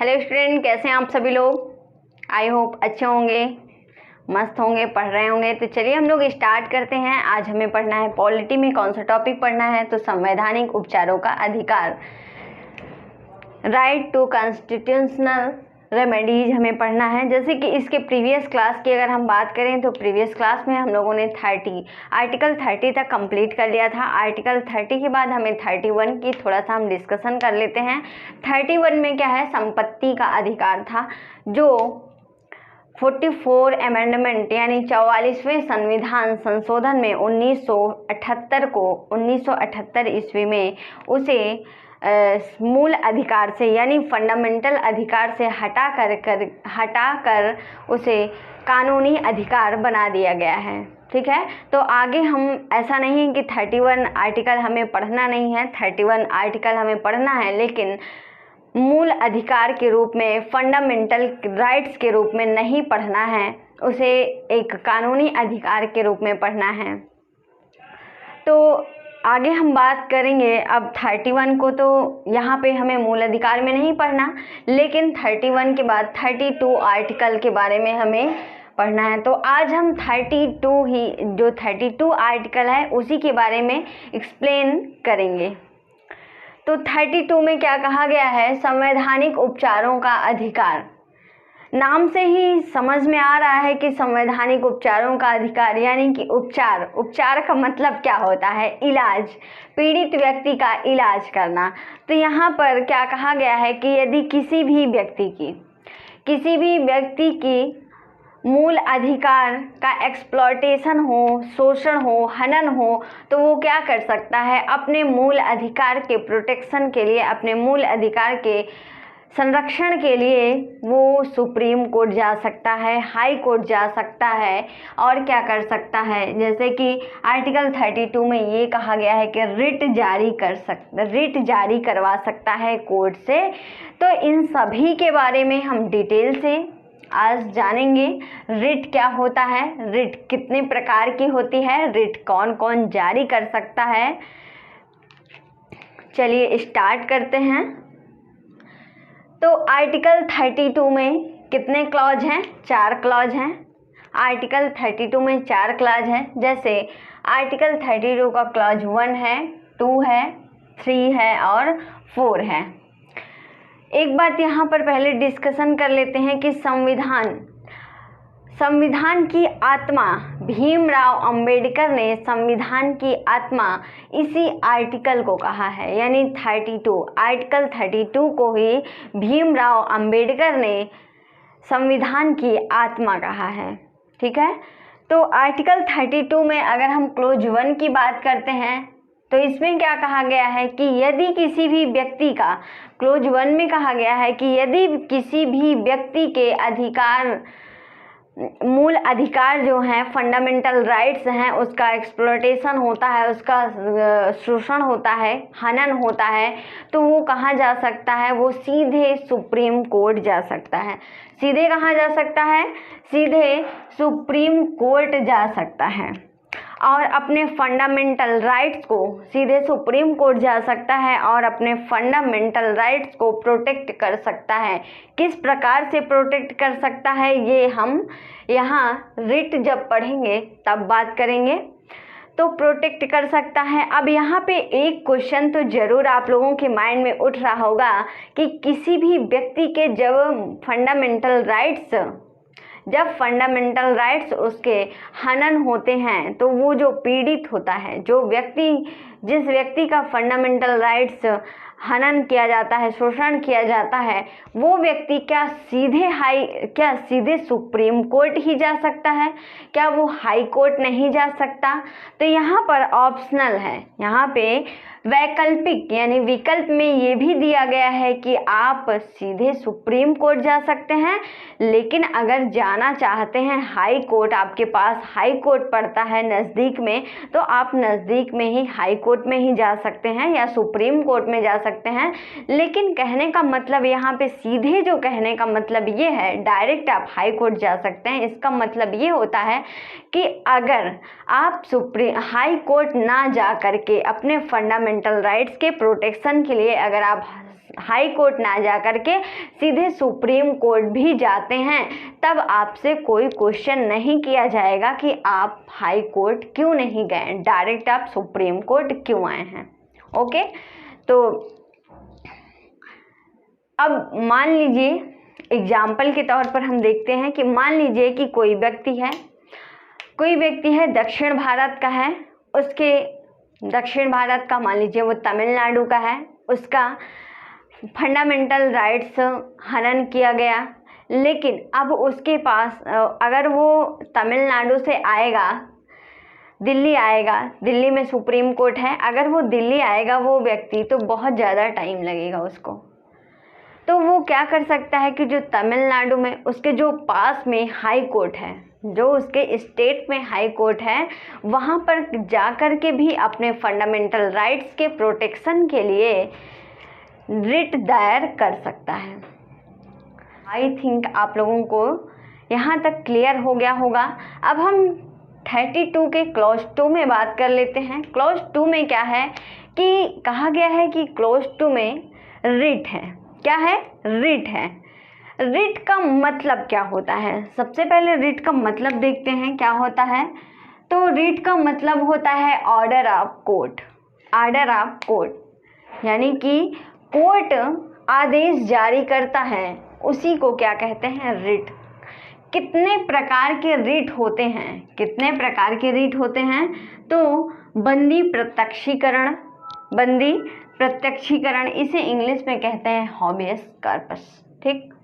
Hello student, कैसे हैं आप सभी लोग। आई होप अच्छे होंगे, मस्त होंगे, पढ़ रहे होंगे। तो चलिए हम लोग स्टार्ट करते हैं। आज हमें पढ़ना है पॉलिटी में कौन सा टॉपिक पढ़ना है, तो संवैधानिक उपचारों का अधिकार, राइट टू कॉन्स्टिट्यूशनल रेमेडीज हमें पढ़ना है। जैसे कि इसके प्रीवियस क्लास की अगर हम बात करें तो प्रीवियस क्लास में हम लोगों ने आर्टिकल 30 तक कंप्लीट कर लिया था। आर्टिकल 30 के बाद हमें 31 की थोड़ा सा हम डिस्कशन कर लेते हैं। 31 में क्या है, संपत्ति का अधिकार था, जो 44 अमेंडमेंट यानी 44वें संविधान संशोधन में 1978 ईस्वी में उसे मूल अधिकार से यानी फंडामेंटल अधिकार से हटाकर उसे कानूनी अधिकार बना दिया गया है। ठीक है, तो आगे हम ऐसा नहीं कि 31 आर्टिकल हमें पढ़ना नहीं है, 31 आर्टिकल हमें पढ़ना है, लेकिन मूल अधिकार के रूप में, फंडामेंटल राइट्स के रूप में नहीं पढ़ना है, उसे एक कानूनी अधिकार के रूप में पढ़ना है। तो आगे हम बात करेंगे। अब 31 को तो यहाँ पे हमें मूल अधिकार में नहीं पढ़ना, लेकिन 31 के बाद 32 आर्टिकल के बारे में हमें पढ़ना है। तो आज हम 32 आर्टिकल है उसी के बारे में एक्सप्लेन करेंगे। तो 32 में क्या कहा गया है, संवैधानिक उपचारों का अधिकार। नाम से ही समझ में आ रहा है कि संवैधानिक उपचारों का अधिकार यानी कि उपचार का मतलब क्या होता है, इलाज, पीड़ित व्यक्ति का इलाज करना। तो यहाँ पर क्या कहा गया है कि यदि किसी भी व्यक्ति की मूल अधिकार का एक्सप्लॉयटेशन हो, शोषण हो, हनन हो, तो वो क्या कर सकता है, अपने मूल अधिकार के प्रोटेक्शन के लिए, अपने मूल अधिकार के संरक्षण के लिए वो सुप्रीम कोर्ट जा सकता है, हाई कोर्ट जा सकता है, और क्या कर सकता है, जैसे कि आर्टिकल 32 में ये कहा गया है कि रिट जारी करवा सकता है कोर्ट से। तो इन सभी के बारे में हम डिटेल से आज जानेंगे। रिट क्या होता है, रिट कितने प्रकार की होती है, रिट कौन कौन जारी कर सकता है। चलिए स्टार्ट करते हैं। तो आर्टिकल 32 में कितने क्लॉज हैं, 4 क्लॉज हैं। आर्टिकल 32 में 4 क्लॉज हैं। जैसे आर्टिकल 32 का क्लॉज 1 है, 2 है, 3 है और 4 है। एक बात यहाँ पर पहले डिस्कशन कर लेते हैं कि संविधान की आत्मा, भीमराव अंबेडकर ने संविधान की आत्मा इसी आर्टिकल को कहा है, यानी 32 आर्टिकल 32 को ही भीमराव अंबेडकर ने संविधान की आत्मा कहा है। ठीक है, तो आर्टिकल 32 में अगर हम क्लोज 1 की बात करते हैं तो इसमें क्या कहा गया है कि यदि किसी भी व्यक्ति का, क्लोज 1 में कहा गया है कि यदि किसी भी व्यक्ति के मूल अधिकार जो हैं, फंडामेंटल राइट्स हैं, उसका एक्सप्लॉयटेशन होता है, उसका शोषण होता है, हनन होता है, तो वो कहाँ जा सकता है, वो सीधे सुप्रीम कोर्ट जा सकता है। सीधे कहाँ जा सकता है, सीधे सुप्रीम कोर्ट जा सकता है और अपने फंडामेंटल राइट्स को, सीधे सुप्रीम कोर्ट जा सकता है और अपने फंडामेंटल राइट्स को प्रोटेक्ट कर सकता है। किस प्रकार से प्रोटेक्ट कर सकता है, ये हम यहाँ रिट जब पढ़ेंगे तब बात करेंगे। तो प्रोटेक्ट कर सकता है। अब यहाँ पे एक क्वेश्चन तो ज़रूर आप लोगों के माइंड में उठ रहा होगा कि किसी भी व्यक्ति के जब फंडामेंटल राइट्स उसके हनन होते हैं, तो वो जो पीड़ित होता है, जिस व्यक्ति का फंडामेंटल राइट्स हनन किया जाता है, शोषण किया जाता है, वो व्यक्ति क्या सीधे सुप्रीम कोर्ट ही जा सकता है, क्या वो हाई कोर्ट नहीं जा सकता। तो यहाँ पर ऑप्शनल है, यहाँ पे वैकल्पिक यानी विकल्प में ये भी दिया गया है कि आप सीधे सुप्रीम कोर्ट जा सकते हैं, लेकिन अगर जाना चाहते हैं हाई कोर्ट, आपके पास हाई कोर्ट पड़ता है नज़दीक में, तो आप नज़दीक में ही हाई कोर्ट में ही जा सकते हैं या सुप्रीम कोर्ट में जा सकते हैं। लेकिन कहने का मतलब यहाँ पे सीधे जो कहने का मतलब ये है, डायरेक्ट आप हाई कोर्ट जा सकते हैं। इसका मतलब ये होता है कि अगर आप हाई कोर्ट ना जा करके अपने फंडामेंटल फंडामेंटल राइट्स के प्रोटेक्शन के लिए अगर आप हाई कोर्ट ना जा करके सीधे सुप्रीम कोर्ट भी जाते हैं, तब आपसे कोई क्वेश्चन नहीं किया जाएगा कि आप हाई कोर्ट क्यों नहीं गए, डायरेक्ट आप सुप्रीम कोर्ट क्यों आए हैं। ओके, तो अब मान लीजिए एग्जाम्पल के तौर पर हम देखते हैं कि मान लीजिए कि कोई व्यक्ति है दक्षिण भारत का है, उसके दक्षिण भारत का मान लीजिए वो तमिलनाडु का है, उसका फंडामेंटल राइट्स हनन किया गया, लेकिन अब उसके पास अगर वो तमिलनाडु से आएगा, दिल्ली आएगा, दिल्ली में सुप्रीम कोर्ट है, अगर वो दिल्ली आएगा वो व्यक्ति, तो बहुत ज़्यादा टाइम लगेगा उसको। तो वो क्या कर सकता है कि जो तमिलनाडु में उसके जो पास में हाई कोर्ट है, जो उसके स्टेट में हाई कोर्ट है, वहाँ पर जा कर के भी अपने फंडामेंटल राइट्स के प्रोटेक्शन के लिए रिट दायर कर सकता है। आई थिंक आप लोगों को यहाँ तक क्लियर हो गया होगा। अब हम 32 के क्लॉज 2 में बात कर लेते हैं। क्लॉज 2 में क्या है कि कहा गया है कि क्लॉज 2 में रिट है। क्या है? रिट है। रिट का मतलब क्या होता है? सबसे पहले रिट का मतलब देखते हैं क्या होता है। तो रिट का मतलब होता है order of court. Order of court यानी कि कोर्ट आदेश जारी करता है, उसी को क्या कहते हैं? रिट। कितने प्रकार के रिट होते हैं? कितने प्रकार के रिट होते हैं? तो बंदी प्रत्यक्षीकरण, बंदी प्रत्यक्षीकरण, इसे इंग्लिश में कहते हैं हॉबियस कॉर्पस, ठीक।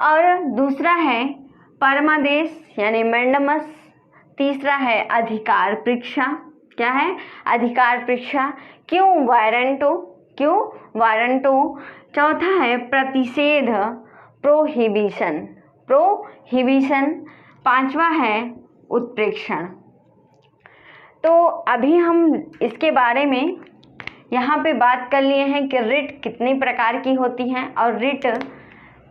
और दूसरा है परमादेश यानी मैंडमस। तीसरा है अधिकार परीक्षा। क्या है? अधिकार परीक्षा। क्यों? वारंटो। क्यों? वारंटो। चौथा है प्रतिषेध, प्रोहिबिशन, प्रोहिबिशन। पांचवा है उत्प्रेक्षण। तो अभी हम इसके बारे में यहाँ पे बात कर लिए हैं कि रिट कितनी प्रकार की होती हैं और रिट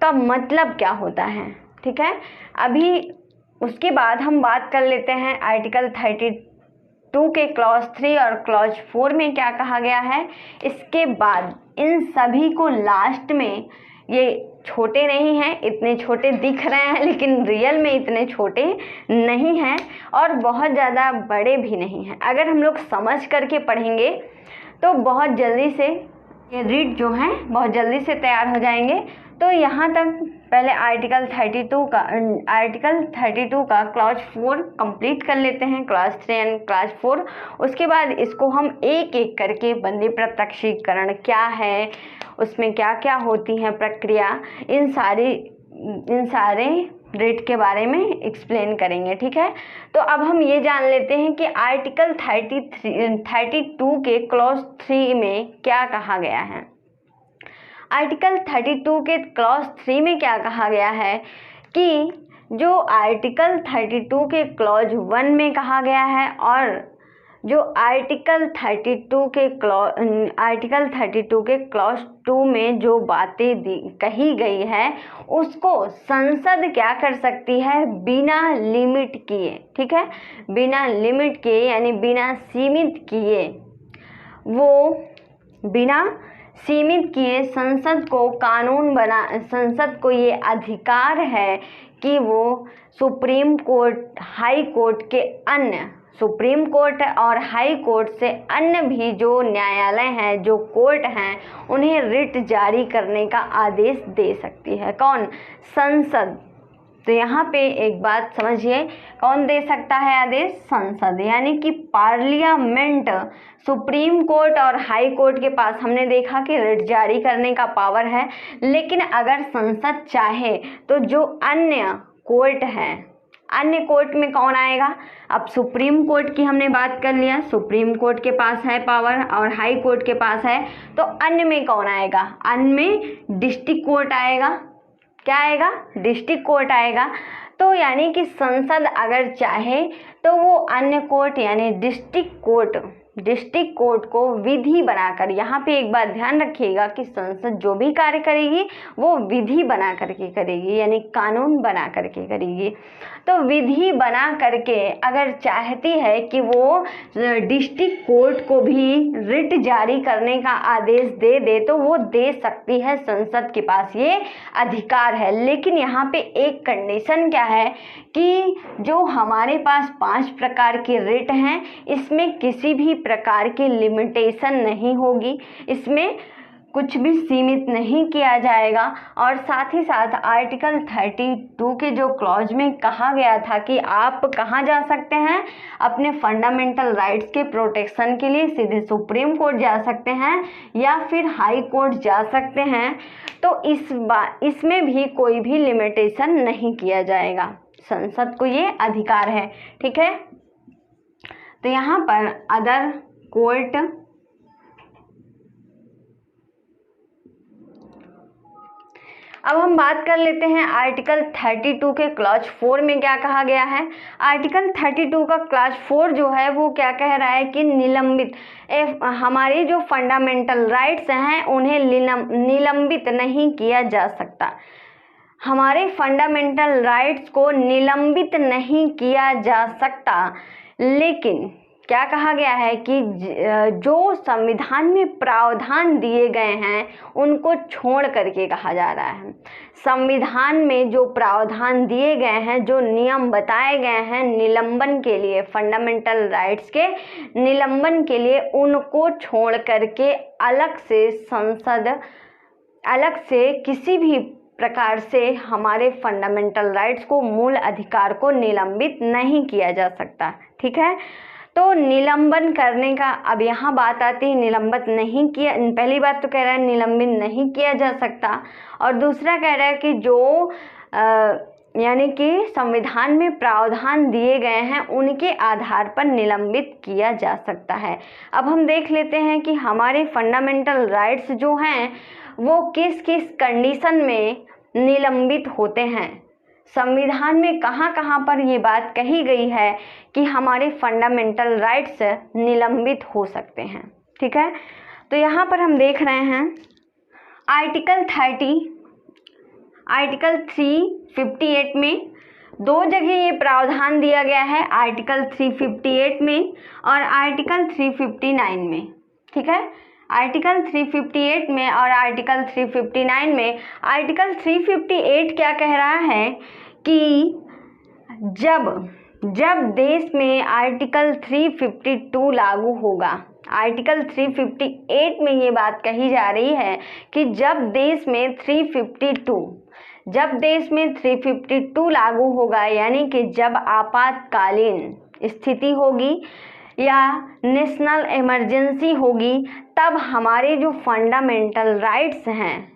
का मतलब क्या होता है, ठीक है। अभी उसके बाद हम बात कर लेते हैं आर्टिकल 32 के क्लॉज 3 और क्लॉज 4 में क्या कहा गया है। इसके बाद इन सभी को लास्ट में, ये छोटे नहीं हैं, इतने छोटे दिख रहे हैं लेकिन रियल में इतने छोटे नहीं हैं और बहुत ज़्यादा बड़े भी नहीं हैं। अगर हम लोग समझ करके पढ़ेंगे तो बहुत जल्दी से ये रीड जो हैं बहुत जल्दी से तैयार हो जाएंगे। तो यहाँ तक पहले आर्टिकल 32 का क्लॉज 4 कंप्लीट कर लेते हैं, क्लॉज 3 एंड क्लॉज 4। उसके बाद इसको हम एक एक करके बंदी प्रत्यक्षीकरण क्या है, उसमें क्या क्या होती हैं प्रक्रिया, इन सारे रिट के बारे में एक्सप्लेन करेंगे, ठीक है। तो अब हम ये जान लेते हैं कि आर्टिकल 32 के क्लॉज 3 में क्या कहा गया है। आर्टिकल 32 के क्लॉज 3 में क्या कहा गया है कि जो आर्टिकल 32 के क्लॉज 1 में कहा गया है और जो आर्टिकल 32 के क्लॉज 2 में जो बातें कही गई है उसको संसद क्या कर सकती है? बिना लिमिट किए, ठीक है, बिना लिमिट किए यानी बिना सीमित किए, वो बिना सीमित किए संसद को ये अधिकार है कि वो सुप्रीम कोर्ट, हाई कोर्ट के अन्य, सुप्रीम कोर्ट और हाई कोर्ट से अन्य भी जो न्यायालय हैं, जो कोर्ट हैं, उन्हें रिट जारी करने का आदेश दे सकती है। कौन? संसद। तो यहाँ पे एक बात समझिए, कौन दे सकता है आदेश? संसद। यानी कि पार्लियामेंट, सुप्रीम कोर्ट और हाई कोर्ट के पास हमने देखा कि रिट जारी करने का पावर है, लेकिन अगर संसद चाहे तो जो अन्य कोर्ट हैं, अन्य कोर्ट में कौन आएगा? अब सुप्रीम कोर्ट की हमने बात कर लिया, सुप्रीम कोर्ट के पास है पावर और हाई कोर्ट के पास है, तो अन्य में कौन आएगा? अन्य में डिस्ट्रिक्ट कोर्ट आएगा। क्या आएगा? डिस्ट्रिक्ट कोर्ट आएगा। तो यानी कि संसद अगर चाहे तो वो अन्य कोर्ट यानी डिस्ट्रिक्ट कोर्ट डिस्ट्रिक्ट कोर्ट को विधि बनाकर, यहाँ पे एक बात ध्यान रखिएगा कि संसद जो भी कार्य करेगी वो विधि बना करके करेगी, यानी कानून बना करके करेगी। तो विधि बना करके अगर चाहती है कि वो डिस्ट्रिक्ट कोर्ट को भी रिट जारी करने का आदेश दे दे तो वो दे सकती है, संसद के पास ये अधिकार है। लेकिन यहाँ पे एक कंडीशन क्या है कि जो हमारे पास 5 प्रकार की रिट हैं, इसमें किसी भी प्रकार की लिमिटेशन नहीं होगी, इसमें कुछ भी सीमित नहीं किया जाएगा। और साथ ही साथ आर्टिकल 32 के जो क्लॉज में कहा गया था कि आप कहाँ जा सकते हैं, अपने फंडामेंटल राइट्स के प्रोटेक्शन के लिए सीधे सुप्रीम कोर्ट जा सकते हैं या फिर हाई कोर्ट जा सकते हैं, तो इसमें भी कोई भी लिमिटेशन नहीं किया जाएगा, संसद को ये अधिकार है। ठीक है, तो यहाँ पर अदर कोर्ट, अब हम बात कर लेते हैं आर्टिकल 32 के क्लॉज 4 में क्या कहा गया है। आर्टिकल 32 का क्लॉज 4 जो है वो क्या कह रहा है कि निलंबित, हमारे जो फंडामेंटल राइट्स हैं उन्हें निलंबित नहीं किया जा सकता, हमारे फंडामेंटल राइट्स को निलंबित नहीं किया जा सकता। लेकिन क्या कहा गया है कि जो संविधान में प्रावधान दिए गए हैं उनको छोड़ करके कहा जा रहा है, संविधान में जो प्रावधान दिए गए हैं, जो नियम बताए गए हैं निलंबन के लिए, फंडामेंटल राइट्स के निलंबन के लिए, उनको छोड़ करके अलग से संसद, अलग से किसी भी प्रकार से हमारे फंडामेंटल राइट्स को, मूल अधिकार को निलंबित नहीं किया जा सकता। ठीक है, तो निलंबन करने का अब यहाँ बात आती है, निलंबित नहीं किया, पहली बात तो कह रहा है निलंबित नहीं किया जा सकता, और दूसरा कह रहा है कि जो यानी कि संविधान में प्रावधान दिए गए हैं उनके आधार पर निलंबित किया जा सकता है। अब हम देख लेते हैं कि हमारे फंडामेंटल राइट्स जो हैं वो किस किस कंडीशन में निलंबित होते हैं, संविधान में कहाँ कहाँ पर ये बात कही गई है कि हमारे फंडामेंटल राइट्स निलंबित हो सकते हैं। ठीक है, तो यहाँ पर हम देख रहे हैं आर्टिकल 358 में 2 जगह ये प्रावधान दिया गया है, आर्टिकल 358 में और आर्टिकल 359 में। ठीक है, आर्टिकल 358 में और आर्टिकल 359 में। आर्टिकल 358 क्या कह रहा है कि जब देश में आर्टिकल 352 लागू होगा, आर्टिकल 358 में ये बात कही जा रही है कि जब देश में 352 लागू होगा, यानी कि जब आपातकालीन स्थिति होगी या नेशनल इमरजेंसी होगी, तब हमारे जो फंडामेंटल राइट्स हैं,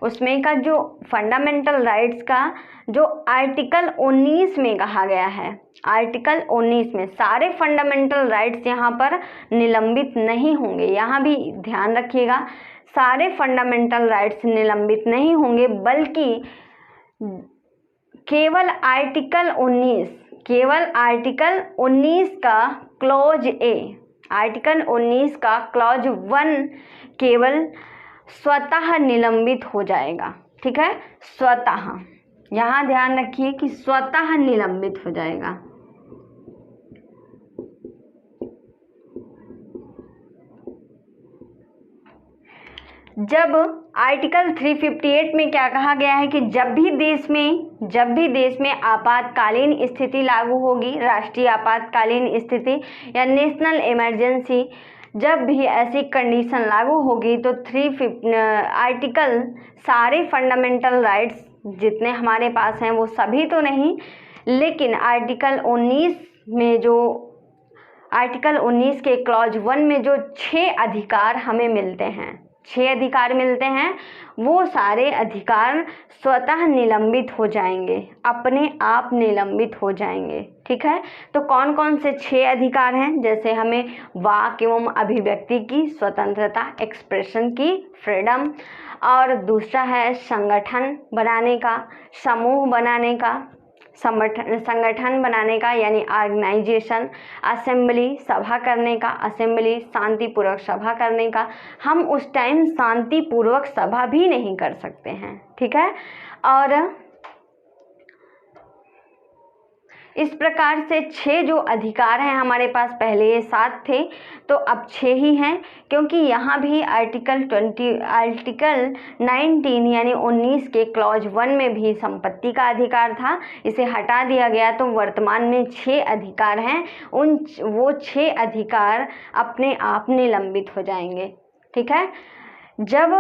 उसमें का जो फंडामेंटल राइट्स का जो आर्टिकल 19 में कहा गया है, आर्टिकल 19 में सारे फंडामेंटल राइट्स यहाँ पर निलंबित नहीं होंगे। यहाँ भी ध्यान रखिएगा, सारे फंडामेंटल राइट्स निलंबित नहीं होंगे, बल्कि केवल आर्टिकल 19 का क्लॉज ए, आर्टिकल 19 का क्लॉज 1 केवल स्वतः निलंबित हो जाएगा। ठीक है, स्वतः, यहाँ ध्यान रखिए कि स्वतः निलंबित हो जाएगा। जब आर्टिकल 358 में क्या कहा गया है कि जब भी देश में आपातकालीन स्थिति लागू होगी, राष्ट्रीय आपातकालीन स्थिति या नेशनल इमरजेंसी, जब भी ऐसी कंडीशन लागू होगी तो आर्टिकल, सारे फंडामेंटल राइट्स जितने हमारे पास हैं वो सभी तो नहीं, लेकिन आर्टिकल 19 में जो आर्टिकल 19 के क्लॉज 1 में जो 6 अधिकार हमें मिलते हैं, 6 अधिकार मिलते हैं, वो सारे अधिकार स्वतः निलंबित हो जाएंगे, अपने आप निलंबित हो जाएंगे। ठीक है, तो कौन कौन से 6 अधिकार हैं? जैसे हमें वाक एवं अभिव्यक्ति की स्वतंत्रता, एक्सप्रेशन की फ्रीडम, और दूसरा है संगठन बनाने का, समूह बनाने का, संगठन बनाने का यानी ऑर्गेनाइजेशन, असेंबली सभा करने का, असेंबली शांतिपूर्वक सभा करने का, हम उस टाइम शांतिपूर्वक सभा भी नहीं कर सकते हैं, ठीक है। और इस प्रकार से 6 जो अधिकार हैं हमारे पास, पहले ये 7 थे तो अब 6 ही हैं, क्योंकि यहाँ भी आर्टिकल 19 यानी 19 के क्लॉज 1 में भी संपत्ति का अधिकार था, इसे हटा दिया गया तो वर्तमान में 6 अधिकार हैं। वो 6 अधिकार अपने आप निलंबित हो जाएंगे, ठीक है। जब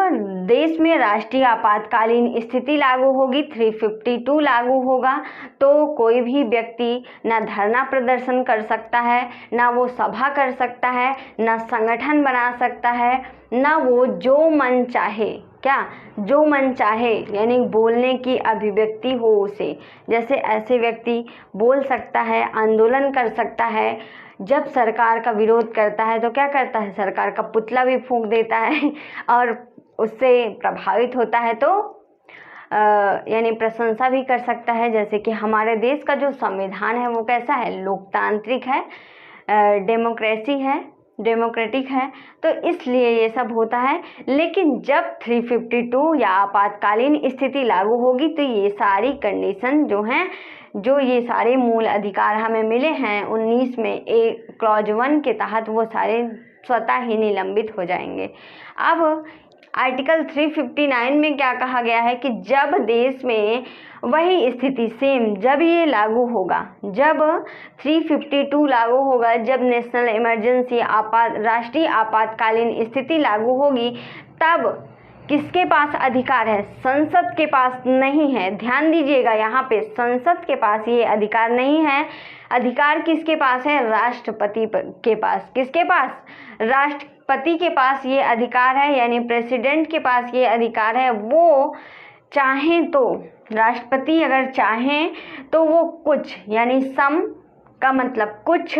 देश में राष्ट्रीय आपातकालीन स्थिति लागू होगी, 352 लागू होगा, तो कोई भी व्यक्ति ना धरना प्रदर्शन कर सकता है, ना वो सभा कर सकता है, ना संगठन बना सकता है, ना वो जो मन चाहे, क्या जो मन चाहे यानी बोलने की अभिव्यक्ति हो उसे, जैसे ऐसे व्यक्ति बोल सकता है, आंदोलन कर सकता है। जब सरकार का विरोध करता है तो क्या करता है, सरकार का पुतला भी फूंक देता है और उससे प्रभावित होता है तो यानी प्रशंसा भी कर सकता है। जैसे कि हमारे देश का जो संविधान है वो कैसा है, लोकतांत्रिक है, डेमोक्रेटिक है, तो इसलिए ये सब होता है। लेकिन जब 352 या आपातकालीन स्थिति लागू होगी तो ये सारी कंडीशन जो हैं, जो ये सारे मूल अधिकार हमें मिले हैं 19 में एक क्लॉज 1 के तहत, वो सारे स्वतः ही निलंबित हो जाएंगे। अब आर्टिकल 359 में क्या कहा गया है कि जब देश में वही स्थिति सेम, जब ये लागू होगा, जब 352 लागू होगा, जब नेशनल इमरजेंसी राष्ट्रीय आपातकालीन स्थिति लागू होगी, तब किसके पास अधिकार है, संसद के पास नहीं है। ध्यान दीजिएगा, यहाँ पे संसद के पास ये अधिकार नहीं है। अधिकार किसके पास है, राष्ट्रपति के पास। किसके पास, राष्ट्रपति के पास ये अधिकार है, यानी प्रेसिडेंट के पास ये अधिकार है। वो चाहें तो, राष्ट्रपति अगर चाहें तो वो कुछ, यानी सम का मतलब कुछ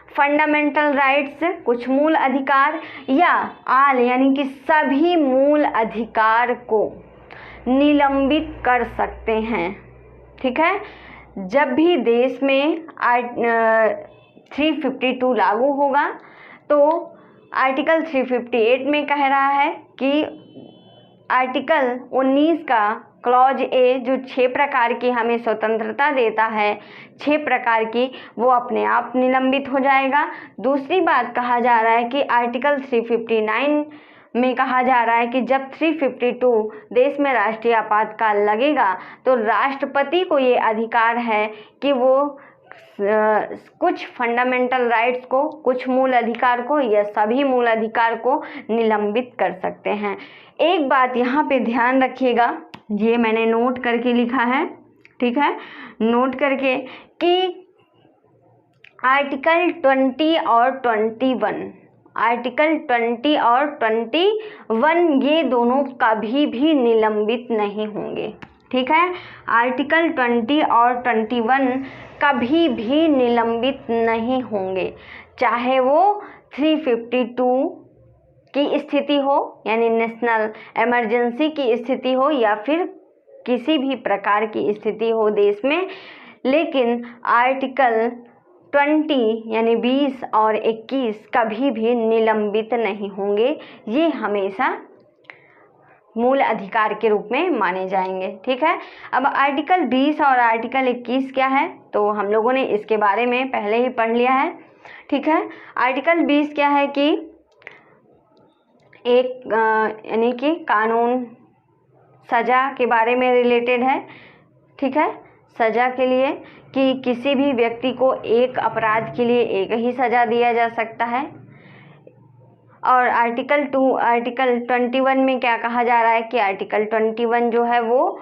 फंडामेंटल राइट्स, कुछ मूल अधिकार, या आल यानी कि सभी मूल अधिकार को निलंबित कर सकते हैं, ठीक है। जब भी देश में 352 लागू होगा तो आर्टिकल 358 में कह रहा है कि आर्टिकल 19 का क्लॉज ए जो 6 प्रकार की हमें स्वतंत्रता देता है, 6 प्रकार की, वो अपने आप निलंबित हो जाएगा। दूसरी बात कहा जा रहा है कि आर्टिकल 359 में कहा जा रहा है कि जब 352 देश में राष्ट्रीय आपातकाल लगेगा तो राष्ट्रपति को ये अधिकार है कि वो कुछ फंडामेंटल राइट्स को, कुछ मूल अधिकार को या सभी मूल अधिकार को निलंबित कर सकते हैं। एक बात यहाँ पे ध्यान रखिएगा, ये मैंने नोट करके लिखा है, ठीक है, नोट करके, कि आर्टिकल 20 और 21, आर्टिकल 20 और 21 ये दोनों कभी भी निलंबित नहीं होंगे, ठीक है। आर्टिकल 20 और 21 कभी भी निलंबित नहीं होंगे, चाहे वो 352 की स्थिति हो यानी नेशनल इमरजेंसी की स्थिति हो या फिर किसी भी प्रकार की स्थिति हो देश में। लेकिन आर्टिकल 20 यानी 20 और 21 कभी भी निलंबित नहीं होंगे, ये हमेशा मूल अधिकार के रूप में माने जाएंगे, ठीक है। अब आर्टिकल 20 और आर्टिकल 21 क्या है, तो हम लोगों ने इसके बारे में पहले ही पढ़ लिया है, ठीक है। आर्टिकल 20 क्या है कि एक यानी कि कानून सज़ा के बारे में रिलेटेड है, ठीक है, सज़ा के लिए कि किसी भी व्यक्ति को एक अपराध के लिए एक ही सज़ा दिया जा सकता है। और आर्टिकल 21 में क्या कहा जा रहा है कि आर्टिकल 21 जो है वो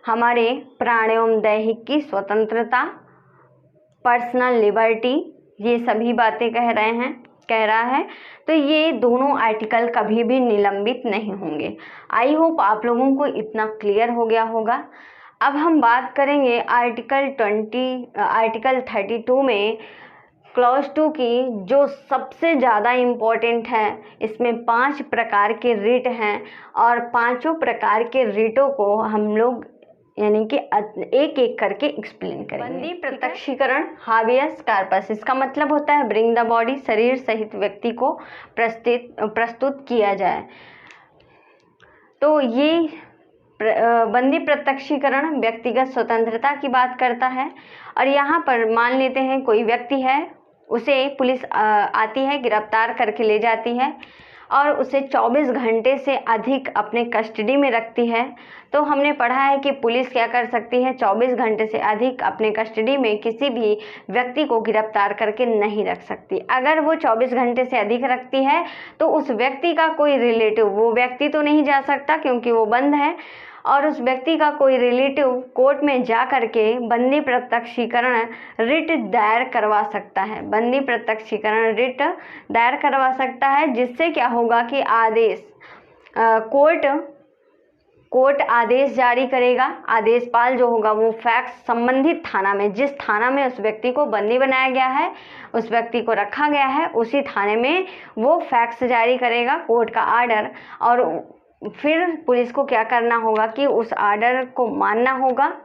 हमारे प्राण एवं दैहिक की स्वतंत्रता, पर्सनल लिबर्टी, ये सभी बातें कह रहा है। तो ये दोनों आर्टिकल कभी भी निलंबित नहीं होंगे। आई होप आप लोगों को इतना क्लियर हो गया होगा। अब हम बात करेंगे आर्टिकल 32 में क्लॉज 2 की, जो सबसे ज़्यादा इम्पोर्टेंट है। इसमें 5 प्रकार के रिट हैं और 5 प्रकार के रिटों को हम लोग यानी कि एक एक करके एक्सप्लेन करेंगे। बंदी प्रत्यक्षीकरण, हाबियस कार्पस, इसका मतलब होता है ब्रिंग द बॉडी, शरीर सहित व्यक्ति को प्रस्तुत किया जाए। तो ये बंदी प्रत्यक्षीकरण व्यक्तिगत स्वतंत्रता की बात करता है। और यहाँ पर मान लेते हैं कोई व्यक्ति है, उसे पुलिस आती है, गिरफ्तार करके ले जाती है और उसे 24 घंटे से अधिक अपने कस्टडी में रखती है। तो हमने पढ़ा है कि पुलिस क्या कर सकती है, 24 घंटे से अधिक अपने कस्टडी में किसी भी व्यक्ति को गिरफ्तार करके नहीं रख सकती। अगर वो 24 घंटे से अधिक रखती है तो उस व्यक्ति का कोई रिलेटिव, वो व्यक्ति तो नहीं जा सकता क्योंकि वो बंद है, और उस व्यक्ति का कोई रिलेटिव कोर्ट में जा करके बंदी प्रत्यक्षीकरण रिट दायर करवा सकता है। बंदी प्रत्यक्षीकरण रिट दायर करवा सकता है, जिससे क्या होगा कि आदेश कोर्ट आदेश जारी करेगा। आदेशपाल जो होगा वो फैक्स संबंधित थाना में, जिस थाना में उस व्यक्ति को बंदी बनाया गया है, उस व्यक्ति को रखा गया है, उसी थाने में वो फैक्स जारी करेगा, कोर्ट का आर्डर। और फिर पुलिस को क्या करना होगा कि उस आर्डर को मानना होगा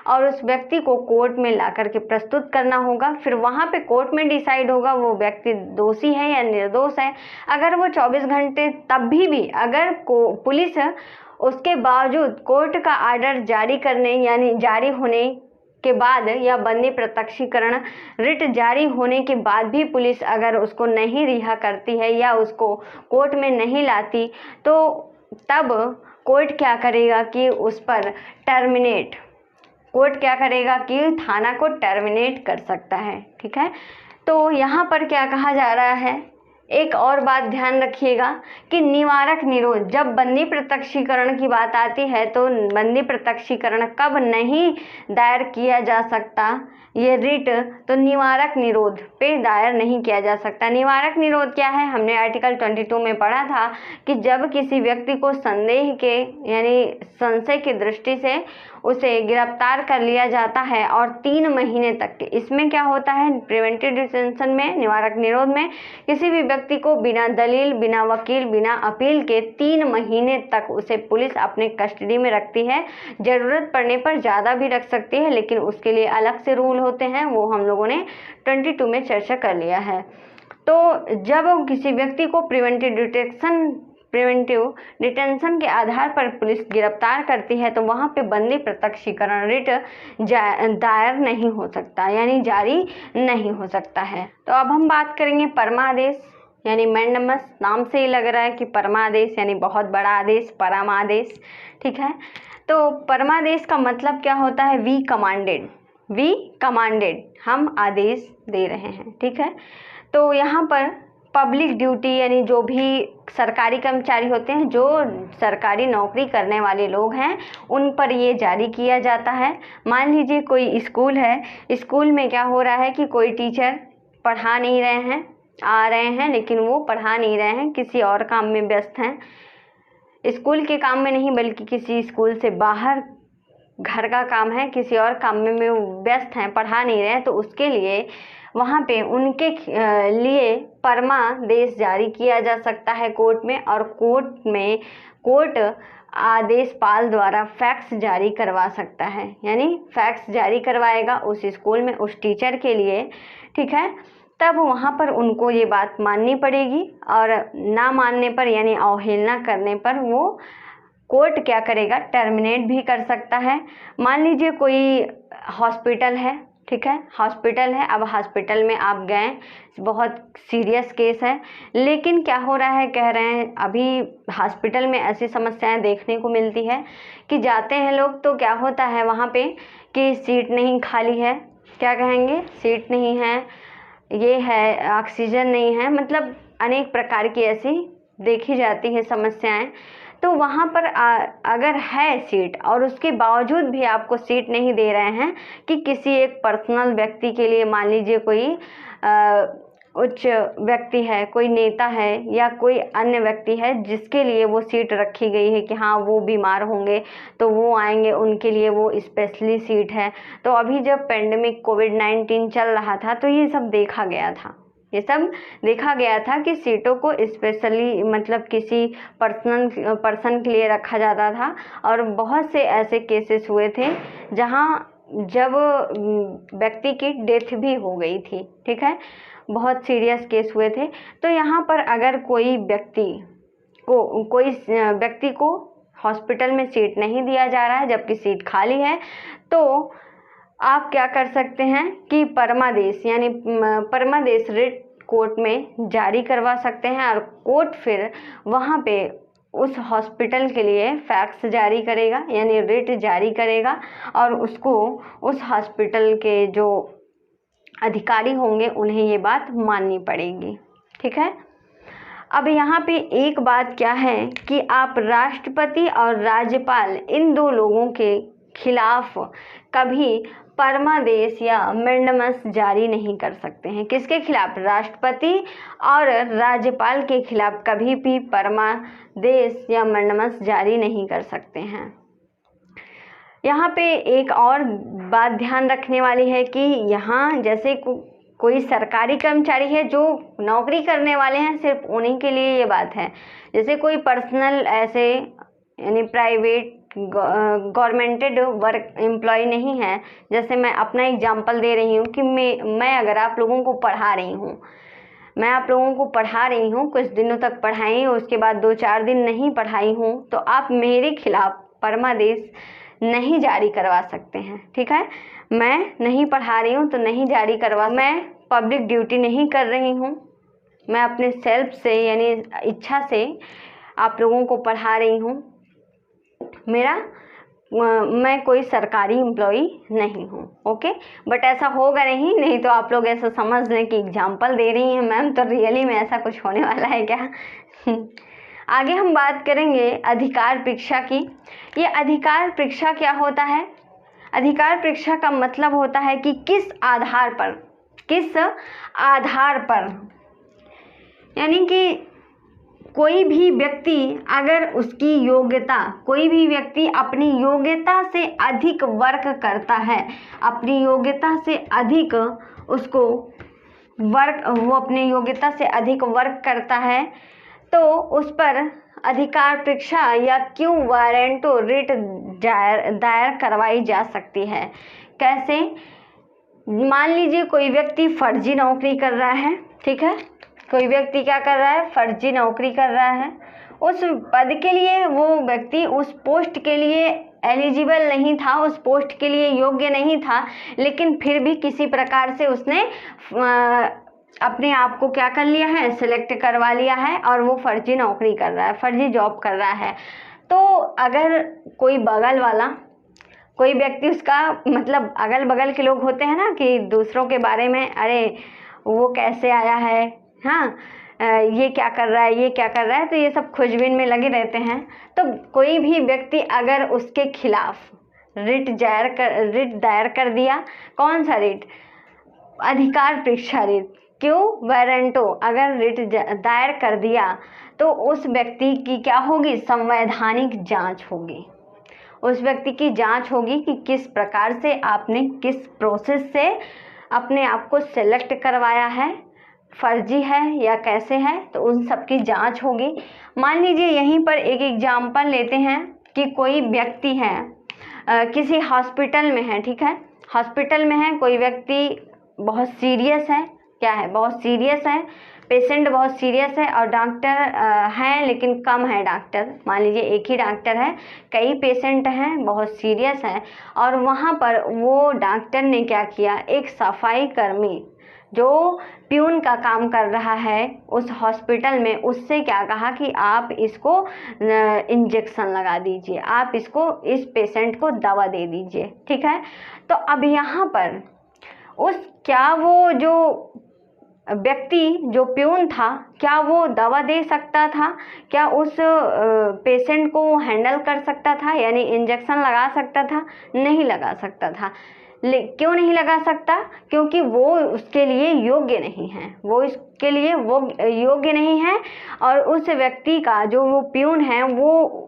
और उस व्यक्ति को कोर्ट में ला करके प्रस्तुत करना होगा। फिर वहाँ पे कोर्ट में डिसाइड होगा वो व्यक्ति दोषी है या निर्दोष है। अगर वो 24 घंटे तब भी अगर पुलिस उसके बावजूद कोर्ट का आर्डर जारी करने यानी जारी होने के बाद या बंदी प्रत्यक्षीकरण रिट जारी होने के बाद भी पुलिस अगर उसको नहीं रिहा करती है या उसको कोर्ट में नहीं लाती, तो तब कोर्ट क्या करेगा कि उस पर कोर्ट क्या करेगा कि थाना को टर्मिनेट कर सकता है। ठीक है, तो यहाँ पर क्या कहा जा रहा है, एक और बात ध्यान रखिएगा कि निवारक निरोध, जब बंदी प्रत्यक्षीकरण की बात आती है तो बंदी प्रत्यक्षीकरण कब नहीं दायर किया जा सकता, ये रिट, तो निवारक निरोध पे दायर नहीं किया जा सकता। निवारक निरोध क्या है, हमने आर्टिकल 22 में पढ़ा था कि जब किसी व्यक्ति को संदेह के यानी संशय की दृष्टि से उसे गिरफ्तार कर लिया जाता है और 3 महीने तक के, इसमें क्या होता है प्रिवेंटिव डिटेंशन में, निवारक निरोध में किसी भी व्यक्ति को बिना दलील, बिना वकील, बिना अपील के 3 महीने तक उसे पुलिस अपने कस्टडी में रखती है। ज़रूरत पड़ने पर ज़्यादा भी रख सकती है, लेकिन उसके लिए अलग से रूल होते हैं, वो हम लोगों ने 22 में चर्चा कर लिया है। तो जब किसी व्यक्ति को प्रिवेंटिव डिटेंशन के आधार पर पुलिस गिरफ्तार करती है तो वहाँ पे बंदी प्रत्यक्षीकरण रिट दायर नहीं हो सकता, यानी जारी नहीं हो सकता है। तो अब हम बात करेंगे परमादेश यानी मैंडमस, नाम से ही लग रहा है कि परमादेश यानी बहुत बड़ा आदेश, परमादेश। ठीक है, तो परमादेश का मतलब क्या होता है, वी कमांडेड, हम आदेश दे रहे हैं। ठीक है, तो यहाँ पर पब्लिक ड्यूटी यानी जो भी सरकारी कर्मचारी होते हैं, जो सरकारी नौकरी करने वाले लोग हैं, उन पर ये जारी किया जाता है। मान लीजिए कोई स्कूल है, स्कूल में क्या हो रहा है कि कोई टीचर पढ़ा नहीं रहे हैं, आ रहे हैं लेकिन वो पढ़ा नहीं रहे हैं, किसी और काम में व्यस्त हैं, स्कूल के काम में नहीं बल्कि किसी स्कूल से बाहर घर का काम है, किसी और काम में व्यस्त हैं, पढ़ा नहीं रहे हैं, तो उसके लिए वहाँ पे उनके लिए परमादेश जारी किया जा सकता है कोर्ट में, और कोर्ट आदेशपाल द्वारा फैक्स जारी करवा सकता है, यानी फैक्स जारी करवाएगा उस स्कूल में उस टीचर के लिए। ठीक है, तब वहाँ पर उनको ये बात माननी पड़ेगी, और ना मानने पर यानी अवहेलना करने पर वो कोर्ट क्या करेगा, टर्मिनेट भी कर सकता है। मान लीजिए कोई हॉस्पिटल है, ठीक है, हॉस्पिटल है, अब हॉस्पिटल में आप गए, बहुत सीरियस केस है, लेकिन क्या हो रहा है, कह रहे हैं अभी हॉस्पिटल में ऐसी समस्याएं देखने को मिलती है कि जाते हैं लोग तो क्या होता है वहाँ पे कि सीट नहीं खाली है, क्या कहेंगे, सीट नहीं है, ये है, ऑक्सीजन नहीं है, मतलब अनेक प्रकार की ऐसी देखी जाती है समस्याएं। तो वहाँ पर अगर है सीट और उसके बावजूद भी आपको सीट नहीं दे रहे हैं कि किसी एक पर्सनल व्यक्ति के लिए, मान लीजिए कोई उच्च व्यक्ति है, कोई नेता है या कोई अन्य व्यक्ति है जिसके लिए वो सीट रखी गई है कि हाँ वो बीमार होंगे तो वो आएंगे, उनके लिए वो स्पेशली सीट है। तो अभी जब पेंडेमिक कोविड-19 चल रहा था तो ये सब देखा गया था, ये सब देखा गया था कि सीटों को स्पेशली मतलब किसी पर्सन के लिए रखा जाता था। और बहुत से ऐसे केसेस हुए थे जहाँ जब व्यक्ति की डेथ भी हो गई थी, ठीक है, बहुत सीरियस केस हुए थे। तो यहाँ पर अगर कोई व्यक्ति को हॉस्पिटल में सीट नहीं दिया जा रहा है जबकि सीट खाली है, तो आप क्या कर सकते हैं कि परमादेश यानी परमादेश रिट कोर्ट में जारी करवा सकते हैं और कोर्ट फिर वहाँ पे उस हॉस्पिटल के लिए फैक्स जारी करेगा यानी रिट जारी करेगा और उसको उस हॉस्पिटल के जो अधिकारी होंगे उन्हें ये बात माननी पड़ेगी, ठीक है। अब यहाँ पे एक बात क्या है कि आप राष्ट्रपति और राज्यपाल इन दो लोगों के खिलाफ कभी परमादेश या मेंडमस जारी नहीं कर सकते हैं। किसके खिलाफ? राष्ट्रपति और राज्यपाल के खिलाफ कभी भी परमादेश या मेंडमस जारी नहीं कर सकते हैं। यहाँ पे एक और बात ध्यान रखने वाली है कि यहाँ जैसे कोई सरकारी कर्मचारी है जो नौकरी करने वाले हैं, सिर्फ उन्हीं के लिए ये बात है। जैसे कोई पर्सनल ऐसे यानी प्राइवेट गवर्नमेंटेड वर्क एम्प्लॉय नहीं है। जैसे मैं अपना एग्जांपल दे रही हूँ कि मैं अगर आप लोगों को पढ़ा रही हूँ, कुछ दिनों तक पढ़ाई, उसके बाद 2-4 दिन नहीं पढ़ाई हूँ, तो आप मेरे खिलाफ परमादेश नहीं जारी करवा सकते हैं, ठीक है। मैं नहीं पढ़ा रही हूँ तो नहीं जारी करवा, मैं पब्लिक ड्यूटी नहीं कर रही हूँ, मैं अपने सेल्फ से यानी इच्छा से आप लोगों को पढ़ा रही हूँ, मैं कोई सरकारी एम्प्लॉई नहीं हूँ, ओके। बट ऐसा होगा नहीं तो आप लोग ऐसा समझ लें कि एग्जाम्पल दे रही हैं मैम, तो रियली में ऐसा कुछ होने वाला है क्या? आगे हम बात करेंगे अधिकार परीक्षा की। ये अधिकार परीक्षा क्या होता है? अधिकार परीक्षा का मतलब होता है कि किस आधार पर यानी कि कोई भी व्यक्ति अगर उसकी योग्यता, कोई भी व्यक्ति अपनी योग्यता से अधिक वर्क करता है, अपनी योग्यता से अधिक वो अपनी योग्यता से अधिक वर्क करता है, तो उस पर अधिकार परीक्षा या क्यू वारंटो रिट दायर करवाई जा सकती है। कैसे? मान लीजिए कोई व्यक्ति फर्जी नौकरी कर रहा है, ठीक है, कोई व्यक्ति क्या कर रहा है? फर्जी नौकरी कर रहा है। उस पद के लिए वो व्यक्ति उस पोस्ट के लिए एलिजिबल नहीं था, उस पोस्ट के लिए योग्य नहीं था, लेकिन फिर भी किसी प्रकार से उसने अपने आप को क्या कर लिया है? सिलेक्ट करवा लिया है और वो फर्जी नौकरी कर रहा है, फर्जी जॉब कर रहा है। तो अगर कोई बगल वाला कोई व्यक्ति, उसका मतलब अगल बगल के लोग होते हैं ना कि दूसरों के बारे में, अरे वो कैसे आया है, हाँ ये क्या कर रहा है, ये क्या कर रहा है, तो ये सब खोजबीन में लगे रहते हैं। तो कोई भी व्यक्ति अगर उसके खिलाफ रिट दायर कर दिया, कौन सा रिट? अधिकार परीक्षा रिट, क्यों वारंटो, अगर रिट दायर कर दिया तो उस व्यक्ति की क्या होगी? संवैधानिक जांच होगी। उस व्यक्ति की जांच होगी कि किस प्रकार से आपने किस प्रोसेस से अपने आप को सेलेक्ट करवाया है, फर्जी है या कैसे है, तो उन सब की जांच होगी। मान लीजिए यहीं पर एक एग्जाम्पल लेते हैं कि कोई व्यक्ति है किसी हॉस्पिटल में है, ठीक है, हॉस्पिटल में है, कोई व्यक्ति बहुत सीरियस है, क्या है? बहुत सीरियस है, पेशेंट बहुत सीरियस है और डॉक्टर हैं लेकिन कम है डॉक्टर। मान लीजिए एक ही डॉक्टर है, कई पेशेंट हैं, बहुत सीरियस है, और वहाँ पर वो डॉक्टर ने क्या किया? एक सफाई कर्मी जो प्यून का काम कर रहा है उस हॉस्पिटल में, उससे क्या कहा कि आप इसको इंजेक्शन लगा दीजिए, आप इसको, इस पेशेंट को दवा दे दीजिए, ठीक है। तो अब यहाँ पर क्या वो जो व्यक्ति जो प्यून था, क्या वो दवा दे सकता था? क्या उस पेशेंट को हैंडल कर सकता था, यानी इंजेक्शन लगा सकता था? नहीं लगा सकता था। क्यों नहीं लगा सकता? क्योंकि वो उसके लिए योग्य नहीं है, वो इसके लिए वो योग्य नहीं है, और उस व्यक्ति का जो वो प्यून है वो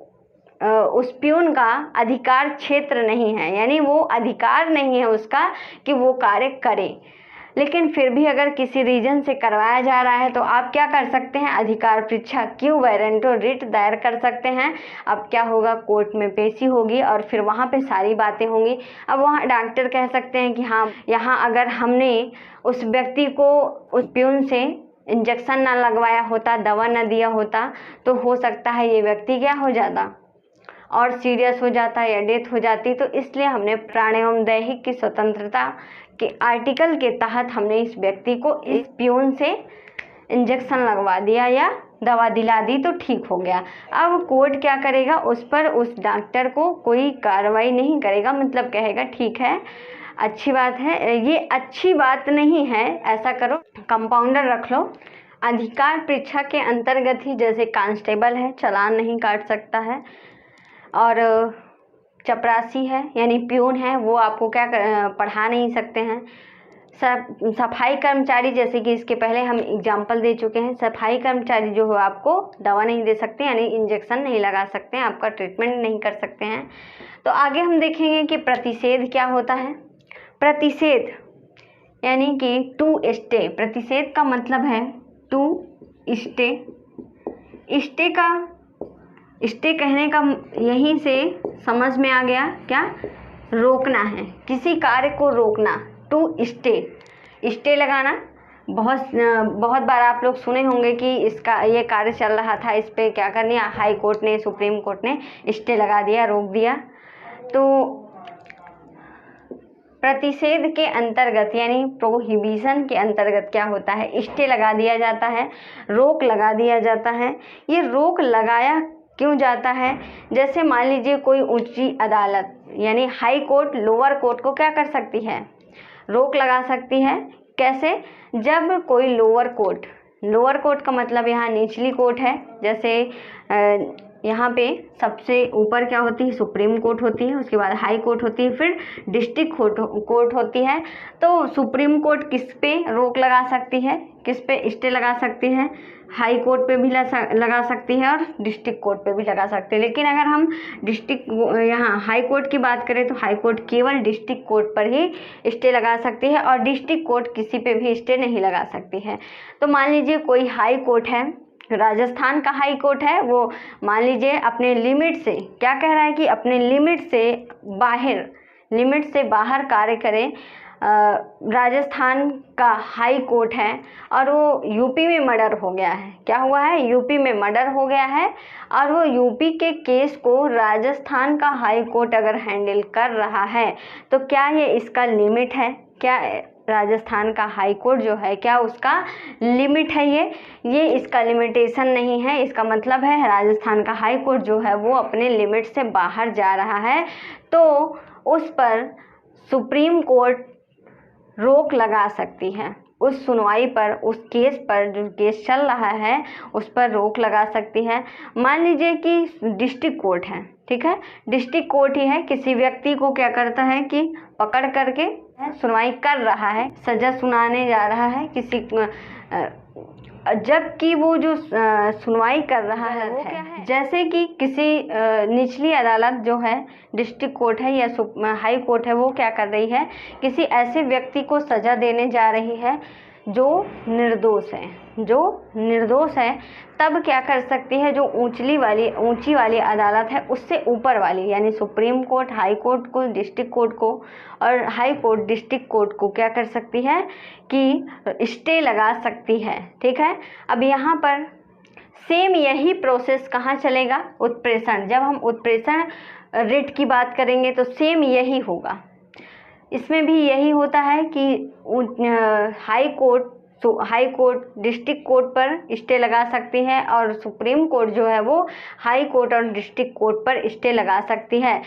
उस प्यून का अधिकार क्षेत्र नहीं है, यानी वो अधिकार नहीं है उसका कि वो कार्य करे। लेकिन फिर भी अगर किसी रीजन से करवाया जा रहा है तो आप क्या कर सकते हैं, अधिकार परीक्षा क्यू वारंटो रिट दायर कर सकते हैं। अब क्या होगा, कोर्ट में पेशी होगी और फिर वहाँ पे सारी बातें होंगी। अब वहाँ डॉक्टर कह सकते हैं कि हाँ, यहाँ अगर हमने उस व्यक्ति को उस प्यून से इंजेक्शन ना लगवाया होता, दवा ना दिया होता, तो हो सकता है ये व्यक्ति क्या हो जाता और सीरियस हो जाता या डेथ हो जाती। तो इसलिए हमने प्राण एवं दैहिक की स्वतंत्रता के आर्टिकल के तहत हमने इस व्यक्ति को इस प्यून से इंजेक्शन लगवा दिया या दवा दिला दी तो ठीक हो गया। अब कोर्ट क्या करेगा, उस पर उस डॉक्टर को कोई कार्रवाई नहीं करेगा, मतलब कहेगा ठीक है, अच्छी बात है। ये अच्छी बात नहीं है, ऐसा करो, कंपाउंडर रख लो। अधिकार परीक्षा के अंतर्गत ही, जैसे कांस्टेबल है चालान नहीं काट सकता है, और चपरासी है यानी प्यून है वो आपको क्या पढ़ा नहीं सकते हैं। सफाई कर्मचारी, जैसे कि इसके पहले हम एग्जाम्पल दे चुके हैं, सफाई कर्मचारी जो है आपको दवा नहीं दे सकते यानी इंजेक्शन नहीं लगा सकते हैं, आपका ट्रीटमेंट नहीं कर सकते हैं। तो आगे हम देखेंगे कि प्रतिषेध क्या होता है। प्रतिषेध यानी कि टू स्टे, प्रतिषेध का मतलब है टू स्टे। स्टे कहने का यहीं से समझ में आ गया, क्या रोकना है, किसी कार्य को रोकना, टू स्टे लगाना। बहुत बार आप लोग सुने होंगे कि इसका ये कार्य चल रहा था, इस पे क्या करनी, हाई कोर्ट ने, सुप्रीम कोर्ट ने स्टे लगा दिया, रोक दिया। तो प्रतिषेध के अंतर्गत यानी प्रोहिबिशन के अंतर्गत क्या होता है, स्टे लगा दिया जाता है, रोक लगा दिया जाता है। ये रोक लगाया क्यों जाता है, जैसे मान लीजिए कोई ऊंची अदालत यानी हाई कोर्ट लोअर कोर्ट को क्या कर सकती है, रोक लगा सकती है। कैसे, जब कोई लोअर कोर्ट का मतलब यहाँ निचली कोर्ट है, जैसे यहाँ पे सबसे ऊपर क्या होती है, सुप्रीम कोर्ट होती है, उसके बाद हाई कोर्ट होती है, फिर डिस्ट्रिक्ट कोर्ट होती है। तो सुप्रीम कोर्ट किस पे रोक लगा सकती है, किस पे स्टे लगा सकती है, हाई कोर्ट पे भी लगा सकती है और डिस्ट्रिक्ट कोर्ट पे भी लगा सकते हैं। लेकिन अगर हम यहाँ हाई कोर्ट की बात करें तो हाई कोर्ट केवल डिस्ट्रिक्ट कोर्ट पर ही स्टे लगा सकती है और डिस्ट्रिक्ट कोर्ट किसी पे भी स्टे नहीं लगा सकती है। तो मान लीजिए कोई हाई कोर्ट है, राजस्थान का हाई कोर्ट है, वो मान लीजिए अपने लिमिट से क्या कह रहा है कि अपने लिमिट से बाहर कार्य करे। राजस्थान का हाई कोर्ट है और वो यूपी में मर्डर हो गया है, क्या हुआ है, यूपी में मर्डर हो गया है और वो यूपी के केस को राजस्थान का हाई कोर्ट अगर हैंडल कर रहा है तो क्या ये इसका लिमिट है, क्या राजस्थान का हाई कोर्ट जो है क्या उसका लिमिट है, ये इसका लिमिटेशन नहीं है। इसका मतलब है राजस्थान का हाई कोर्ट जो है वो अपने लिमिट से बाहर जा रहा है, तो उस पर सुप्रीम कोर्ट रोक लगा सकती है, उस सुनवाई पर, उस केस पर, जो केस चल रहा है उस पर रोक लगा सकती है। मान लीजिए कि डिस्ट्रिक्ट कोर्ट है, ठीक है, डिस्ट्रिक्ट कोर्ट ही है, किसी व्यक्ति को क्या करता है कि पकड़ करके सुनवाई कर रहा है, सजा सुनाने जा रहा है किसी, जबकि वो जो सुनवाई कर रहा है वो क्या है, जैसे कि किसी निचली अदालत जो है डिस्ट्रिक्ट कोर्ट है या हाई कोर्ट है, वो क्या कर रही है, किसी ऐसे व्यक्ति को सजा देने जा रही है जो निर्दोष है, तब क्या कर सकती है, जो ऊंची वाली अदालत है उससे ऊपर वाली यानी सुप्रीम कोर्ट हाई कोर्ट को, डिस्ट्रिक्ट कोर्ट को और हाई कोर्ट डिस्ट्रिक्ट कोर्ट को क्या कर सकती है कि स्टे लगा सकती है, ठीक है। अब यहाँ पर सेम यही प्रोसेस कहाँ चलेगा, उत्प्रेषण, जब हम उत्प्रेषण रिट की बात करेंगे तो सेम यही होगा, इसमें भी यही होता है कि हाई कोर्ट डिस्ट्रिक्ट कोर्ट पर स्टे लगा सकती है और सुप्रीम कोर्ट जो है वो हाई कोर्ट और डिस्ट्रिक्ट कोर्ट पर स्टे लगा सकती है।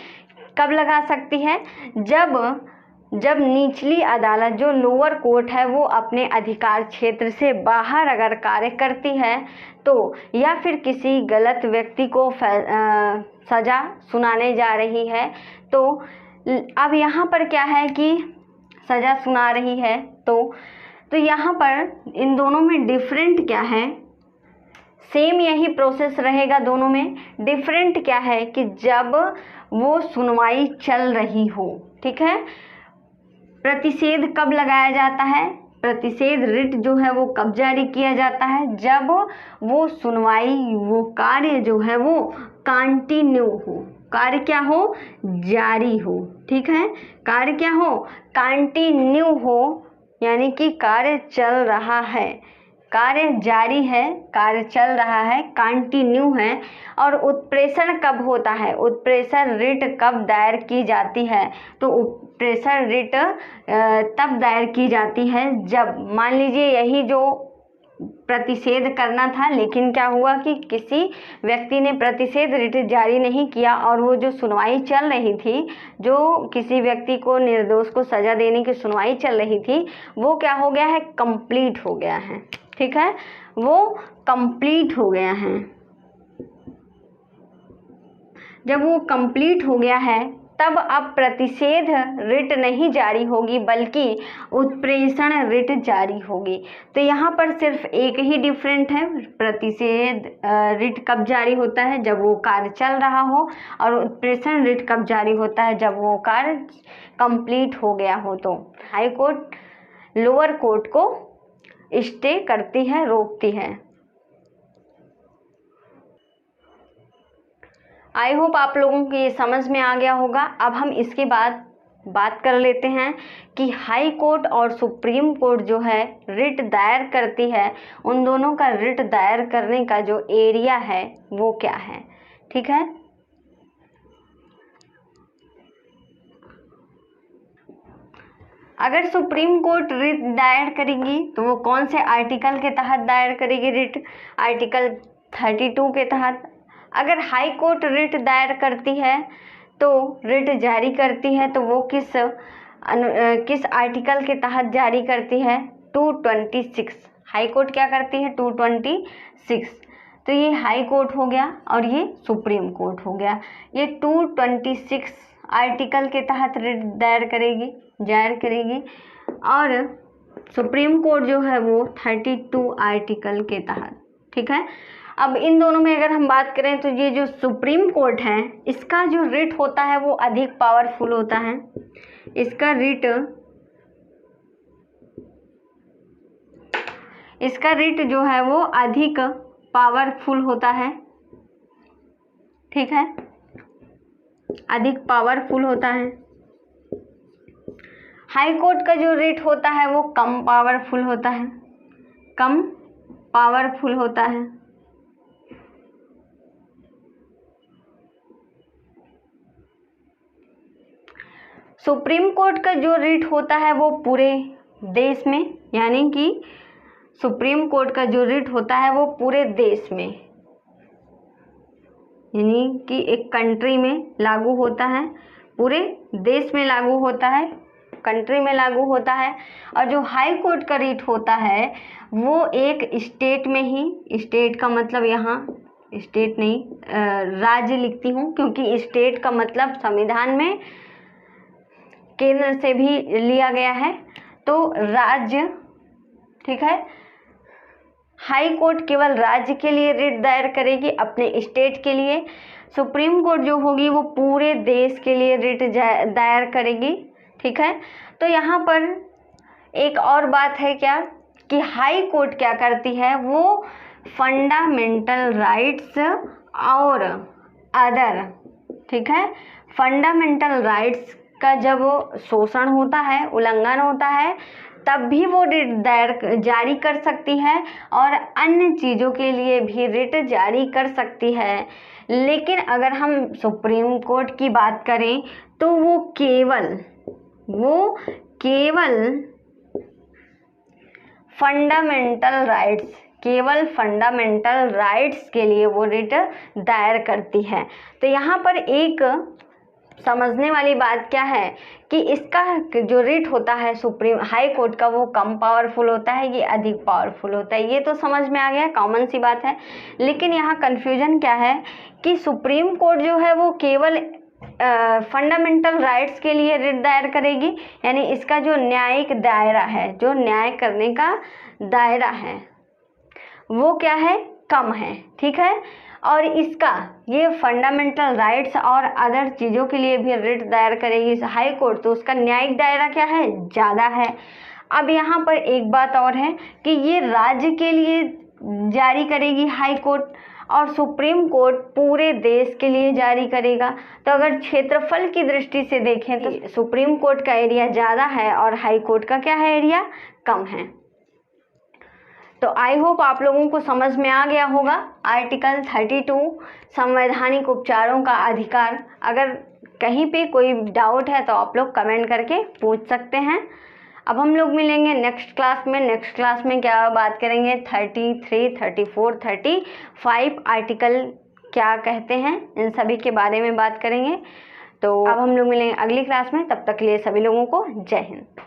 कब लगा सकती है, जब निचली अदालत जो लोअर कोर्ट है वो अपने अधिकार क्षेत्र से बाहर अगर कार्य करती है तो, या फिर किसी गलत व्यक्ति को सजा सुनाने जा रही है, तो अब यहाँ पर क्या है कि सजा सुना रही है तो यहाँ पर इन दोनों में डिफरेंट क्या है, सेम यही प्रोसेस रहेगा दोनों में, डिफरेंट क्या है कि जब वो सुनवाई चल रही हो, ठीक है। प्रतिषेध कब लगाया जाता है, प्रतिषेध रिट जो है वो कब जारी किया जाता है, जब वो सुनवाई, वो कार्य जो है वो कंटिन्यू हो, कार्य क्या हो, जारी हो। ठीक है, कार्य क्या हो, कंटिन्यू हो, यानी कि कार्य चल रहा है, कार्य जारी है, कार्य चल रहा है, कंटिन्यू है। और उत्प्रेषण कब होता है, उत्प्रेषण रिट कब दायर की जाती है, तो उत्प्रेषण रिट तब दायर की जाती है जब मान लीजिए यही जो प्रतिषेध करना था, लेकिन क्या हुआ कि किसी व्यक्ति ने प्रतिषेध रिट जारी नहीं किया और वो जो सुनवाई चल रही थी, जो किसी व्यक्ति को, निर्दोष को सजा देने की सुनवाई चल रही थी, वो क्या हो गया है, कंप्लीट हो गया है। ठीक है, वो कंप्लीट हो गया है। जब वो कंप्लीट हो गया है तब अब प्रतिषेध रिट नहीं जारी होगी बल्कि उत्प्रेषण रिट जारी होगी। तो यहाँ पर सिर्फ एक ही डिफरेंट है, प्रतिषेध रिट कब जारी होता है, जब वो कार्य चल रहा हो, और उत्प्रेषण रिट कब जारी होता है, जब वो कार्य कंप्लीट हो गया हो। तो हाई कोर्ट लोअर कोर्ट को स्टे करती है, रोकती है। आई होप आप लोगों को ये समझ में आ गया होगा। अब हम इसके बाद बात कर लेते हैं कि हाई कोर्ट और सुप्रीम कोर्ट जो है रिट दायर करती है, उन दोनों का रिट दायर करने का जो एरिया है वो क्या है। ठीक है, अगर सुप्रीम कोर्ट रिट दायर करेगी तो वो कौन से आर्टिकल के तहत दायर करेगी रिट, आर्टिकल 32 के तहत। अगर हाई कोर्ट रिट दायर करती है तो रिट जारी करती है तो वो किस आर्टिकल के तहत जारी करती है, 226। हाई कोर्ट क्या करती है, 226। तो ये हाई कोर्ट हो गया और ये सुप्रीम कोर्ट हो गया। ये 226 आर्टिकल के तहत रिट दायर करेगी और सुप्रीम कोर्ट जो है वो 32 आर्टिकल के तहत। ठीक है, अब इन दोनों में अगर हम बात करें तो ये जो सुप्रीम कोर्ट है इसका जो रिट होता है वो अधिक पावरफुल होता है। इसका रिट जो है वो अधिक पावरफुल होता है। ठीक है, अधिक पावरफुल होता है। हाई कोर्ट का जो रिट होता है वो कम पावरफुल होता है, कम पावरफुल होता है। सुप्रीम कोर्ट का जो रिट होता है वो पूरे देश में, यानी कि सुप्रीम कोर्ट का जो रिट होता है वो पूरे देश में, यानी कि एक कंट्री में लागू होता है, पूरे देश में लागू होता है, कंट्री में लागू होता है। और जो हाई कोर्ट का रिट होता है वो एक स्टेट में ही, स्टेट का मतलब यहाँ स्टेट नहीं राज्य लिखती हूँ, क्योंकि स्टेट का मतलब संविधान में केंद्र से भी लिया गया है, तो राज्य। ठीक है, हाई कोर्ट केवल राज्य के लिए रिट दायर करेगी, अपने स्टेट के लिए। सुप्रीम कोर्ट जो होगी वो पूरे देश के लिए रिट दायर करेगी। ठीक है, तो यहाँ पर एक और बात है क्या कि हाई कोर्ट क्या करती है, वो फंडामेंटल राइट्स और अदर, ठीक है, फंडामेंटल राइट्स का जब शोषण होता है, उल्लंघन होता है, तब भी वो रिट दायर जारी कर सकती है और अन्य चीज़ों के लिए भी रिट जारी कर सकती है। लेकिन अगर हम सुप्रीम कोर्ट की बात करें तो वो केवल फंडामेंटल राइट्स के लिए वो रिट दायर करती है। तो यहाँ पर एक समझने वाली बात क्या है कि इसका जो रिट होता है सुप्रीम हाई कोर्ट का वो कम पावरफुल होता है, ये अधिक पावरफुल होता है। ये तो समझ में आ गया, कॉमन सी बात है। लेकिन यहाँ कन्फ्यूजन क्या है कि सुप्रीम कोर्ट जो है वो केवल फंडामेंटल राइट्स के लिए रिट दायर करेगी, यानी इसका जो न्यायिक दायरा है, जो न्याय करने का दायरा है वो क्या है, कम है। ठीक है, और इसका ये फंडामेंटल राइट्स और अदर चीज़ों के लिए भी रिट दायर करेगी हाई कोर्ट, तो उसका न्यायिक दायरा क्या है, ज़्यादा है। अब यहाँ पर एक बात और है कि ये राज्य के लिए जारी करेगी हाई कोर्ट, और सुप्रीम कोर्ट पूरे देश के लिए जारी करेगा। तो अगर क्षेत्रफल की दृष्टि से देखें तो सुप्रीम कोर्ट का एरिया ज़्यादा है और हाई कोर्ट का क्या है, एरिया कम है। तो आई होप आप लोगों को समझ में आ गया होगा आर्टिकल 32 संवैधानिक उपचारों का अधिकार। अगर कहीं पे कोई डाउट है तो आप लोग कमेंट करके पूछ सकते हैं। अब हम लोग मिलेंगे नेक्स्ट क्लास में। नेक्स्ट क्लास में क्या बात करेंगे, 33, 34, 35 आर्टिकल क्या कहते हैं, इन सभी के बारे में बात करेंगे। तो अब हम लोग मिलेंगे अगली क्लास में, तब तक के लिए सभी लोगों को जय हिंद।